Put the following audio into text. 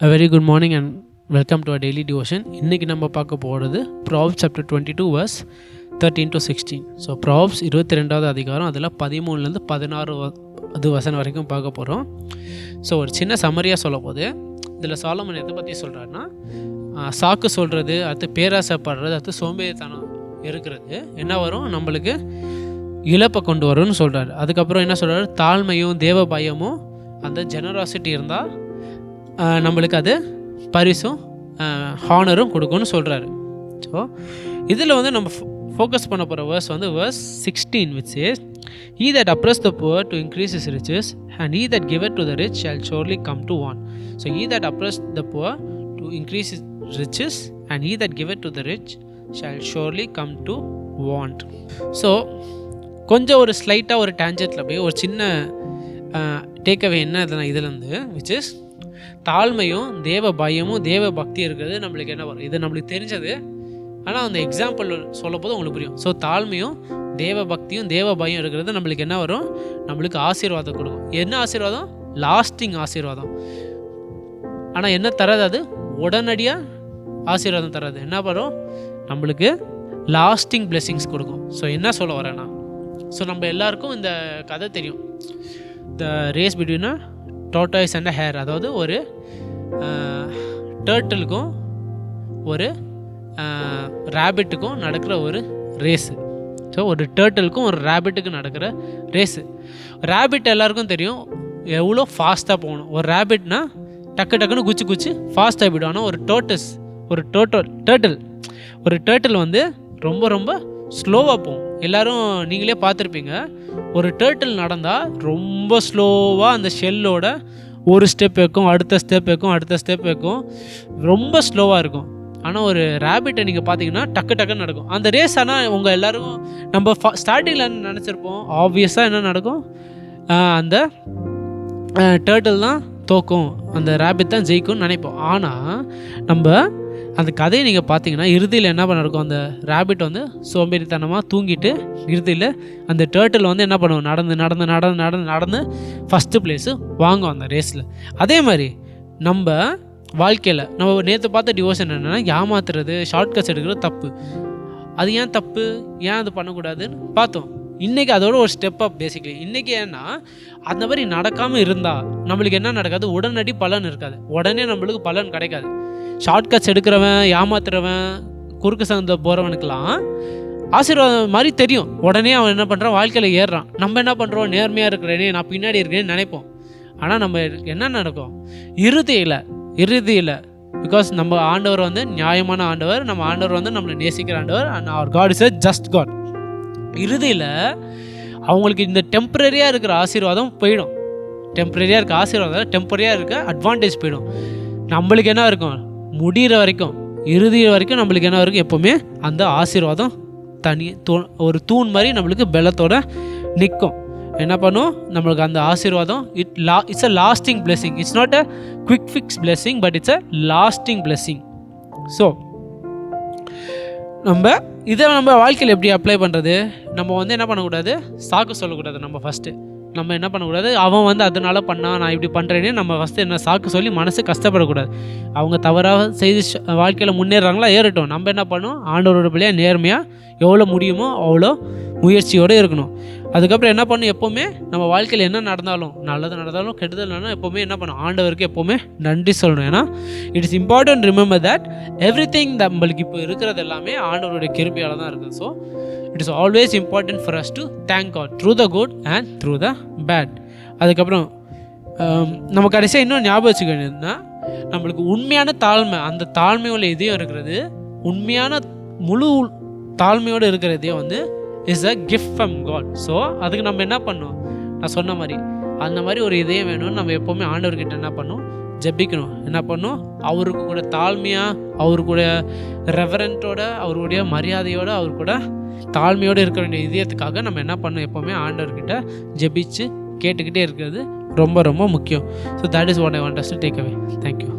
A very good morning and welcome to our daily devotion. இன்னைக்கு நம்ம பார்க்க போகிறது Proverbs chapter 22 verse 13 to 16. So Proverbs 22வது அதிகாரம் அதில் 13லேருந்து 16 வசனம் வரைக்கும் பார்க்க போகிறோம். ஸோ ஒரு சின்ன சம்மரியாக சொல்ல போது இதில் சாலமன் எதை பற்றி சொல்கிறாருன்னா, சாக்கு சொல்கிறது, அடுத்து பேராசைப்படுறது, அடுத்து சோம்பேறித்தனம் இருக்கிறது என்ன வரும், நம்மளுக்கு இழப்பை கொண்டு வரும்னு சொல்கிறாரு. அதுக்கப்புறம் என்ன சொல்கிறாரு, தாழ்மையும் தேவ பயமும் அந்த ஜெனராசிட்டி இருந்தால் நம்மளுக்கு அது பரிசும் ஹானரும் கொடுக்கும்னு சொல்கிறாரு. ஸோ இதில் வந்து நம்ம ஃபோக்கஸ் பண்ண போகிற வேர்ஸ் வந்து verse 16 which says, He that oppressed the poor to increase his riches, and he that giveth to the rich shall surely come to want. So he that oppressed the poor to increase his riches, and he that giveth to the rich shall surely come to want. So கொஞ்சம் ஒரு ஸ்லைட்டாக ஒரு டேஞ்செட்டில் போய் ஒரு சின்ன takeaway என்ன இதுலேருந்து which is தாழ்மையும் தேவ பயமும் தேவ பக்தி இருக்கிறது நம்மளுக்கு என்ன வரும், இது நம்மளுக்கு தெரிஞ்சது. ஆனால் அந்த எக்ஸாம்பிள் சொல்ல போது உங்களுக்கு புரியும். ஸோ தாழ்மையும் தேவ பக்தியும் தேவ பயம் இருக்கிறது நம்மளுக்கு என்ன வரும், நம்மளுக்கு ஆசீர்வாதம் கொடுக்கும். என்ன ஆசீர்வாதம்? லாஸ்டிங் ஆசீர்வாதம். ஆனால் என்ன தராது, அது உடனடியாக ஆசீர்வாதம் தராது. என்ன வரும், நம்மளுக்கு லாஸ்டிங் பிளெஸிங்ஸ் கொடுக்கும். ஸோ என்ன சொல்ல வரேன்னா, ஸோ நம்ம எல்லாருக்கும் இந்த கதை தெரியும், த race between tortoise and hair. அதாவது ஒரு டர்ட்டிலுக்கும் ஒரு ரேபிட்டுக்கும் நடக்கிற ஒரு ரேஸு. ஸோ ஒரு டர்ட்டிலுக்கும் ஒரு ரேபிட்டுக்கும் நடக்கிற ரேஸு. ரேபிட் எல்லாருக்கும் தெரியும் எவ்வளோ ஃபாஸ்ட்டாக போகணும். ஒரு ரேபிட்னா டக்கு டக்குன்னு குச்சி ஃபாஸ்ட்டாக போய்டும். ஆனால் ஒரு டர்ட்டில் வந்து ரொம்ப ரொம்ப ஸ்லோவாக போகும். எல்லோரும் நீங்களே பார்த்துருப்பீங்க, ஒரு டர்ட்டில் நடந்தால் ரொம்ப ஸ்லோவாக அந்த ஷெல்லோட ஒரு ஸ்டெப் வைக்கும், அடுத்த ஸ்டெப் வைக்கும், ரொம்ப ஸ்லோவாக இருக்கும். ஆனால் ஒரு ரேபிட்டை நீங்கள் பார்த்தீங்கன்னா டக்குன்னு நடக்கும் அந்த ரேஸ். ஆனால் உங்கள் எல்லோரும் நம்ம ஸ்டார்டிங்கில் நினச்சிருப்போம், ஆப்வியஸாக என்ன நடக்கும், அந்த டர்ட்டில் தான் தோக்கும், அந்த ரேபிட் தான் ஜெயிக்கும்னு நினைப்போம். ஆனால் நம்ம அந்த கதையை நீங்கள் பார்த்தீங்கன்னா இறுதியில் என்ன நடக்கும், அந்த ரேபிட் வந்து சோம்பேறித்தனமாக தூங்கிட்டு இறுதியில் அந்த டர்ட்டில் வந்து என்ன பண்ணுவோம், நடந்து ஃபஸ்ட்டு ப்ளேஸு வாங்கும் அந்த ரேஸில். அதே மாதிரி நம்ம வாழ்க்கையில் நம்ம நேற்று பார்த்த டிவோஷன் என்னென்னா, ஏமாத்துறது, ஷார்ட்கட்ஸ் எடுக்கிறது தப்பு. அது ஏன் தப்பு, ஏன் அது பண்ணக்கூடாதுன்னு பார்த்தோம். இன்றைக்கி அதோட ஒரு ஸ்டெப் அப் பேசிக்கலி. இன்றைக்கி ஏன்னா அந்த மாதிரி நடக்காமல் இருந்தால் நம்மளுக்கு என்ன நடக்காது, உடனடி பலன் இருக்காது, உடனே நம்மளுக்கு பலன் கிடைக்காது. ஷார்ட்கட்ஸ் எடுக்கிறவன், ஏமாத்துறவன், குறுக்கு சந்த போகிறவனுக்கெல்லாம் ஆசீர்வாதம் மாதிரி தெரியும். உடனே அவன் என்ன பண்ணுறான், வாழ்க்கையில் ஏறுறான். நம்ம என்ன பண்ணுறோம், நேர்மையாக இருக்கிறேனே, நான் பின்னாடி இருக்கிறேன்னு நினைப்போம். ஆனால் நம்ம என்ன நடக்கும், இறுதியில் பிகாஸ் நம்ம ஆண்டவர் வந்து நியாயமான ஆண்டவர், நம்ம ஆண்டவர் வந்து நம்மளை நேசிக்கிற ஆண்டவர், அண்ட் அவர் God is a just God. இறுதியில் அவங்களுக்கு இந்த டெம்பரரியாக இருக்கிற ஆசீர்வாதம் போயிடும். டெம்பரரியாக இருக்க அட்வான்டேஜ் போயிடும். நம்மளுக்கு என்ன இருக்கும், முடிகிற வரைக்கும், இறுதி வரைக்கும் நம்மளுக்கு என்ன இருக்கும், எப்போவுமே அந்த ஆசீர்வாதம் ஒரு தூண் மாதிரி நம்மளுக்கு பலத்தோட நிற்கும். என்ன பண்ணும், நம்மளுக்கு அந்த ஆசீர்வாதம் it's a lasting blessing. It's not a quick fix blessing, but it's a lasting blessing. So நம்ம வாழ்க்கையில் எப்படி அப்ளை பண்ணுறது, நம்ம வந்து என்ன பண்ணக்கூடாது, சாக்கு சொல்லக்கூடாது. நம்ம என்ன பண்ணக்கூடாது, அவன் வந்து அதனால பண்ணால் நான் இப்படி பண்ணுறேன்னு நம்ம ஃபஸ்ட்டு என்ன சாக்கு சொல்லி மனசு கஷ்டப்படக்கூடாது. அவங்க தவறாக செய்து வாழ்க்கையில் முன்னேறாங்களா, ஏறட்டும். நம்ம என்ன பண்ணணும், ஆண்டவரோட பிள்ளையாக நேர்மையாக எவ்வளோ முடியுமோ அவ்வளோ முயற்சியோடு இருக்கணும். அதுக்கப்புறம் என்ன பண்ணணும், எப்போவுமே நம்ம வாழ்க்கையில் என்ன நடந்தாலும், நல்லது நடந்தாலும் கெடுதல் நடந்தாலும் எப்போவுமே என்ன பண்ணணும், ஆண்டவருக்கு எப்போவுமே நன்றி சொல்லணும். ஏன்னா it is important remember that every thing நம்மளுக்கு இப்போ இருக்கிறது எல்லாமே ஆண்டவருடைய கிருபையால் தான் இருக்குது. So it is always important for us to thank God through the good and through the bad. அதுக்கப்புறம் நம்ம கடைசியாக இன்னும் ஞாபகம் வச்சுக்க வேண்டியதுன்னா, நம்மளுக்கு உண்மையான தாழ்மை, அந்த தாழ்மையுள்ள இதயம் இருக்கிறது, உண்மையான முழு தாழ்மையோடு இருக்கிற இதயம் வந்து is a gift from God. So அதுக்கு நம்ம என்ன பண்ணணும், நான் சொன்ன மாதிரி அந்த மாதிரி ஒரு இதயம் வேணும்னு நம்ம எப்போவுமே ஆண்டவர்கிட்ட என்ன பண்ணணும், ஜெபிக்கணும். என்ன பண்ணணும், அவருக்கு கூட தாழ்மையாக, அவரு கூட ரெவரண்ட்டோட, அவருடைய மரியாதையோடு, அவரு கூட தாழ்மையோடு இருக்க வேண்டிய இதயத்துக்காக நம்ம என்ன பண்ணணும், எப்போவுமே ஆண்டவர்கிட்ட ஜெபிச்சு கேட்டுக்கிட்டே இருக்கிறது ரொம்ப ரொம்ப முக்கியம். So that is what I want us to take away. Thank you.